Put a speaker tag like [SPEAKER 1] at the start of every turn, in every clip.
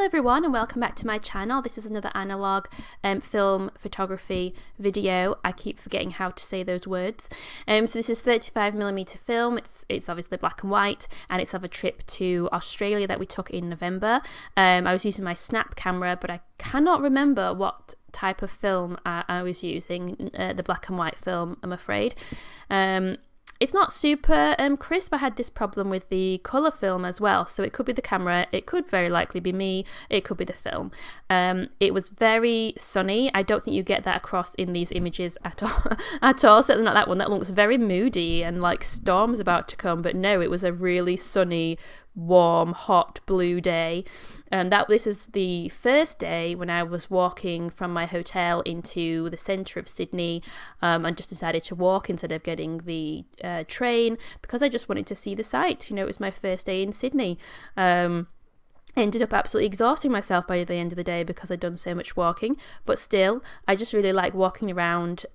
[SPEAKER 1] everyone, and welcome back to my channel. This is another Analogue film photography video. I keep forgetting how to say those words. So this is 35mm film. It's obviously black and white, and it's of a trip to Australia that we took in November. I was using my Snap camera, but I cannot remember what type of film I was using, the black and white film, I'm afraid. It's not super crisp. I had this problem with the colour film as well, so it could be the camera, it could very likely be me, it could be the film. It was very sunny. I don't think you get that across in these images at all, certainly not that one. That looks very moody and like storm's about to come, but no, it was a really sunny, warm, hot, blue day. This is the first day when I was walking from my hotel into the centre of Sydney, and just decided to walk instead of getting the train because I just wanted to see the sights. You know, it was my first day in Sydney. Ended up absolutely exhausting myself by the end of the day because I'd done so much walking, but still, I just really like walking around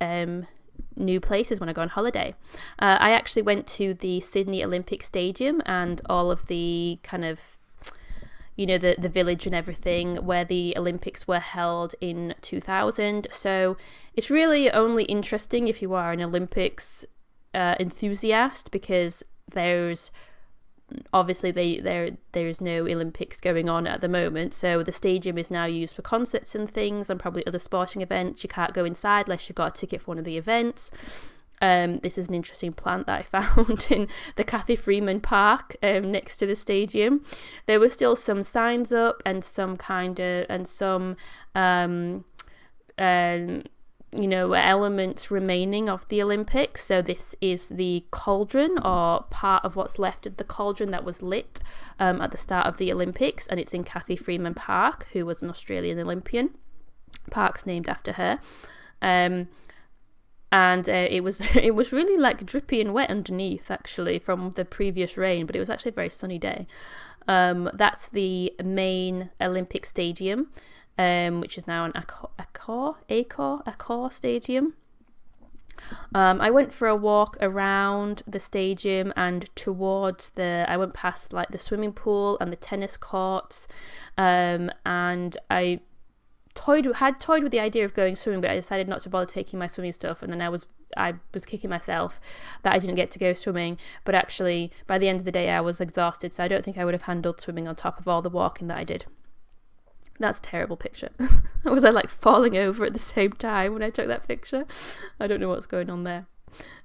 [SPEAKER 1] new places when I go on holiday. I actually went to the Sydney Olympic Stadium and all of the kind of, you know, the village and everything where the Olympics were held in 2000. So it's really only interesting if you are an Olympics enthusiast, because there's obviously there's no Olympics going on at the moment, so the stadium is now used for concerts and things and probably other sporting events. You can't go inside unless you've got a ticket for one of the events. This is an interesting plant that I found in the Cathy Freeman Park next to the stadium. There were still some signs up and some you know, elements remaining of the Olympics. So this is the cauldron, or part of what's left of the cauldron that was lit at the start of the Olympics, and it's in Cathy Freeman Park, who was an Australian Olympian. Park's named after her. And it was really like drippy and wet underneath, actually, from the previous rain, but it was actually a very sunny day. That's the main Olympic stadium, which is now an Accor stadium. I went for a walk around the stadium and towards I went past like the swimming pool and the tennis courts, and I had toyed with the idea of going swimming, but I decided not to bother taking my swimming stuff, and then I was kicking myself that I didn't get to go swimming. But actually, by the end of the day, I was exhausted, so I don't think I would have handled swimming on top of all the walking that I did. That's a terrible picture. Was I like falling over at the same time when I took that picture? I don't know what's going on there.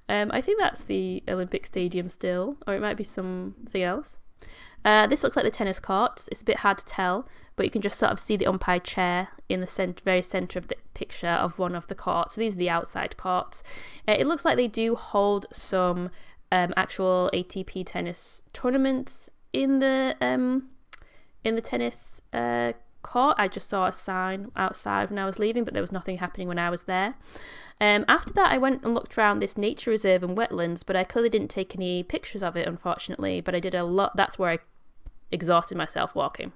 [SPEAKER 1] I think that's the Olympic Stadium still, or it might be something else. This looks like the tennis courts. It's a bit hard to tell, but you can just sort of see the umpire chair in the very centre of the picture of one of the courts. So these are the outside courts. It looks like they do hold some actual ATP tennis tournaments in the tennis court. I just saw a sign outside when I was leaving, but there was nothing happening when I was there. After that, I went and looked around this nature reserve and wetlands, but I clearly didn't take any pictures of it, unfortunately, but I did a lot. That's where I exhausted myself walking.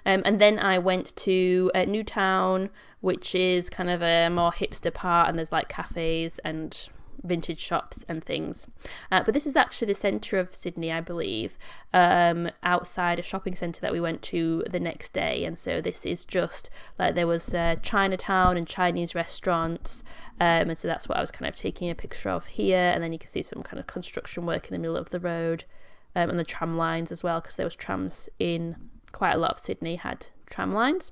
[SPEAKER 1] And then I went to Newtown, which is kind of a more hipster part, and there's like cafes and vintage shops and things. But this is actually the centre of Sydney, I believe, outside a shopping centre that we went to the next day. And so this is just like there was Chinatown and Chinese restaurants, and so that's what I was kind of taking a picture of here. And then you can see some kind of construction work in the middle of the road, and the tram lines as well, because there was trams in quite a lot of Sydney had tram lines.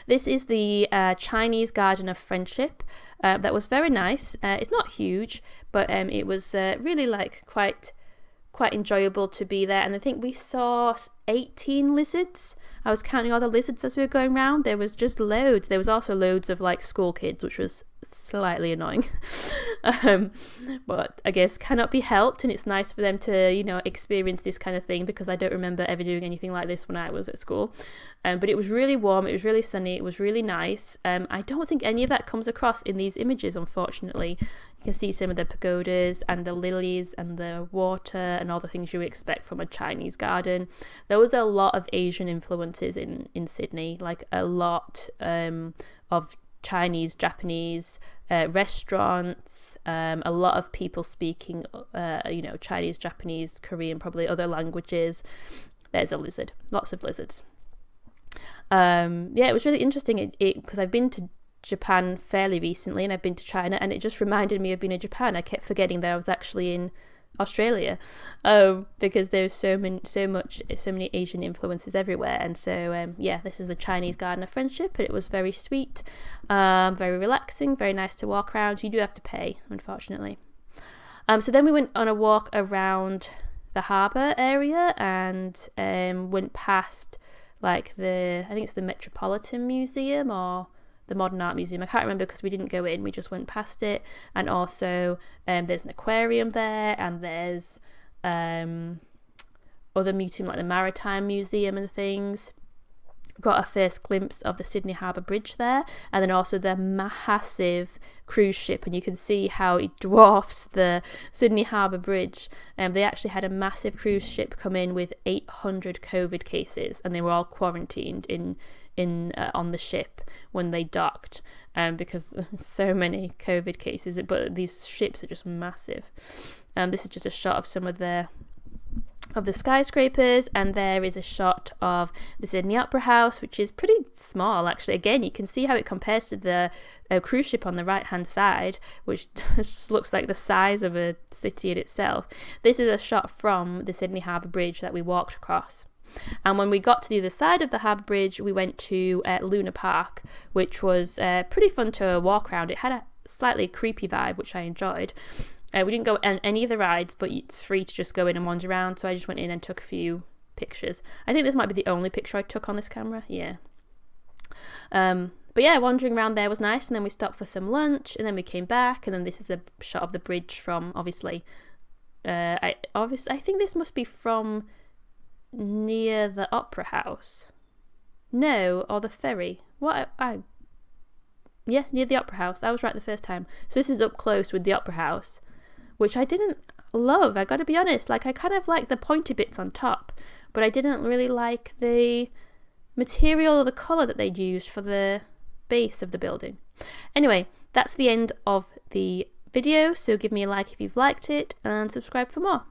[SPEAKER 1] This is the Chinese Garden of Friendship. That was very nice. It's not huge, but it was really like quite enjoyable to be there. And I think we saw 18 lizards. I was counting all the lizards as we were going around. There was just loads. There was also loads of like school kids, which was slightly annoying. But I guess cannot be helped, and it's nice for them to, you know, experience this kind of thing, because I don't remember ever doing anything like this when I was at school. But it was really warm, it was really sunny, it was really nice. I don't think any of that comes across in these images, unfortunately. You can see some of the pagodas and the lilies and the water and all the things you would expect from a Chinese garden. There was a lot of Asian influences in Sydney, like a lot of Chinese, Japanese restaurants, a lot of people speaking, you know, Chinese, Japanese, Korean, probably other languages. There's a lizard, lots of lizards. Yeah, it was really interesting because I've been to Japan fairly recently, and I've been to China, and it just reminded me of being in Japan. I kept forgetting that I was actually in Australia, because there's so many Asian influences everywhere. And so yeah, this is the Chinese Garden of Friendship, and it was very sweet, very relaxing, very nice to walk around. You do have to pay, unfortunately. So then we went on a walk around the harbour area, and went past like I think it's the Metropolitan Museum or the Modern Art Museum. I can't remember because we didn't go in, we just went past it. And also there's an aquarium there, and there's other museum like the Maritime Museum and things. Got a first glimpse of the Sydney Harbour Bridge there, and then also the massive cruise ship, and you can see how it dwarfs the Sydney Harbour Bridge. They actually had a massive cruise ship come in with 800 COVID cases, and they were all quarantined in on the ship when they docked, because so many COVID cases. But these ships are just massive. This is just a shot of some of the skyscrapers, and there is a shot of the Sydney Opera House, which is pretty small actually. Again, you can see how it compares to the cruise ship on the right hand side, which just looks like the size of a city in itself. This is a shot from the Sydney Harbour Bridge that we walked across. And when we got to the other side of the Harbour Bridge, we went to Luna Park, which was pretty fun to walk around. It had a slightly creepy vibe, which I enjoyed. We didn't go on any of the rides, but it's free to just go in and wander around. So I just went in and took a few pictures. I think this might be the only picture I took on this camera. Yeah. But yeah, wandering around there was nice. And then we stopped for some lunch, and then we came back. And then this is a shot of the bridge from, obviously. I think this must be from near the Opera House. No, or the ferry. Yeah, near the Opera House. I was right the first time. So this is up close with the Opera House, which I didn't love, I gotta be honest. Like, I kind of like the pointy bits on top, but I didn't really like the material or the colour that they'd used for the base of the building. Anyway, that's the end of the video, so give me a like if you've liked it, and subscribe for more.